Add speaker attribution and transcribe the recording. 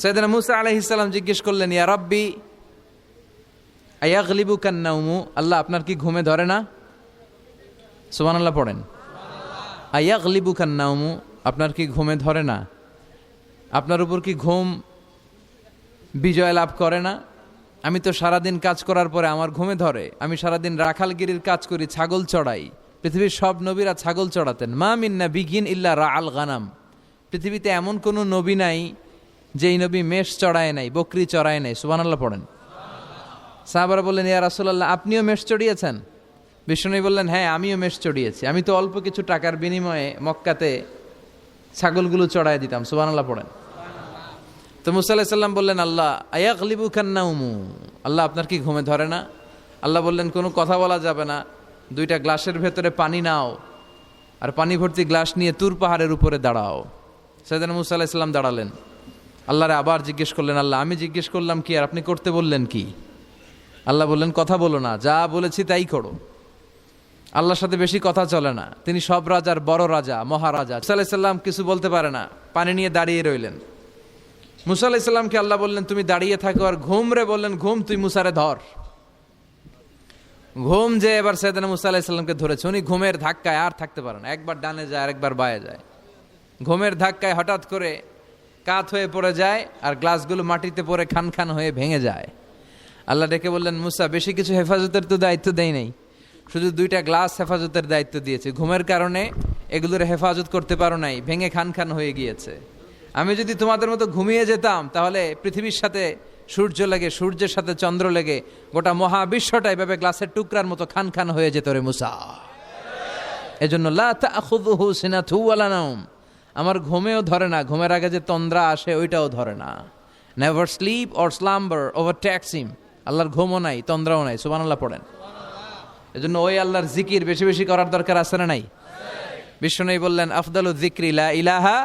Speaker 1: সাইয়েদনা মুসা আলাইহিস সালাম জিজ্ঞেস করলেন, ইয়া রাব্বি আয়াগলিবুকান নাওমু, আল্লাহ আপনার কি ঘুমে ধরে না? সুবহানাল্লাহ পড়েন। আয়াগলিবুকান নাওমু, আপনার কি ঘুমে ধরে না? আপনার উপর কি ঘুম বিজয় লাভ করে না? আমি তো সারাদিন কাজ করার পরে আমার ঘুমে ধরে। আমি সারাদিন রাখালগিরির কাজ করি, ছাগল চড়াই। পৃথিবীর সব নবীরা ছাগল চড়াতেন। মা মিন নাবিয়্যিন ইল্লা রাআল গানাম, পৃথিবীতে এমন কোনো নবী নাই যেই নবী মেষ চড়ায় নাই, বকরি চড়ায় নাই। সুবহানাল্লাহ পড়েন। সাহাবারা বললেন, ইয়া রাসূলুল্লাহ আপনিও মেষ চড়িয়েছেন? বিষ্ণু বললেন, হ্যাঁ আমিও মেষ চড়িয়েছি। আমি তো অল্প কিছু টাকার বিনিময়ে মক্কাতে ছাগলগুলো চড়ায় দিতাম। সুবহানাল্লাহ পড়েন। তো মুসা আলাইহিস সালাম বললেন, আল্লাহ আয়াগলিবুকান নাওমু, আল্লাহ আপনার কি ঘুমে ধরে না? আল্লাহ বললেন, কোনো কথা বলা যাবে না, দুইটা গ্লাসের ভেতরে পানি নাও আর পানি ভর্তি গ্লাস নিয়ে তুর পাহাড়ের উপরে দাঁড়াও। সাইয়েদনা মুসা আলাইহিস সালাম দাঁড়ালেন। আল্লাহরে আবার জিজ্ঞেস করলেন, আল্লাহ আমি জিজ্ঞেস করলাম কি আর আপনি করতে বললেন কি? আল্লাহ বললেন, কথা বলো না, যা বলেছি তাই করো। আল্লাহর সাথে বেশি কথা চলে না, তিনি সব রাজার বড় রাজা, মহারাজা। মুসা আলাইহিস সালাম কিছু বলতে পারে না, পানি নিয়ে দাঁড়িয়ে রইলেন। মুসা আলাইহিস সালামকে আল্লাহ বললেন, তুমি দাঁড়িয়ে থাকো। আর ঘুম রে বললেন, ঘুম তুই মুসারে ধর। ঘুম যে এবার সাইয়েদনা মুসা আলাইহিস সালামকে ধরেছে। উনি ঘুমের ধাক্কায় আর থাকতে পারে না, একবার ডানে যায় আর একবার বায়ে যায়। ঘুমের ধাক্কায় হঠাৎ করে কাত হয়ে পড়ে যায় আর গ্লাসগুলো মাটিতে পড়ে খান খান হয়ে ভেঙে যায়। আল্লাহ ডেকে বললেন, মুসা বেশি কিছু হেফাজতের তো দায়িত্ব দেই নাই, শুধু দুইটা গ্লাস হেফাজতের দায়িত্ব দিয়েছে। ঘুমের কারণে এগুলোর হেফাজত করতে পারো নাই, ভেঙে খান খান হয়ে গিয়েছে। আমি যদি তোমাদের মতো ঘুমিয়ে যেতাম তাহলে পৃথিবীর সাথে সূর্য লেগে, সূর্যের সাথে চন্দ্র লেগে গোটা মহাবিশ্বটা এভাবে গ্লাসের টুকরার মতো খান খান হয়ে যেত রে মুসা। এজন্য লা তাখুযুহু সিনাতু ওয়ালা নাওম, আমার ঘুমেও ধরে না, ঘুমের আগে যে তন্দ্রা আসে ওইটাও ধরে না। Never sleep or slumber overtakes him, আল্লাহর ঘুমও নাই, তন্দ্রাও নাই। সুবহানাল্লাহ পড়েন। এজন্য ওই আল্লাহর জিকির বেশি বেশি করার দরকার আছে না নাই? বিষ্ণু বললেন, আফদালু যিকরি লা ইলাহা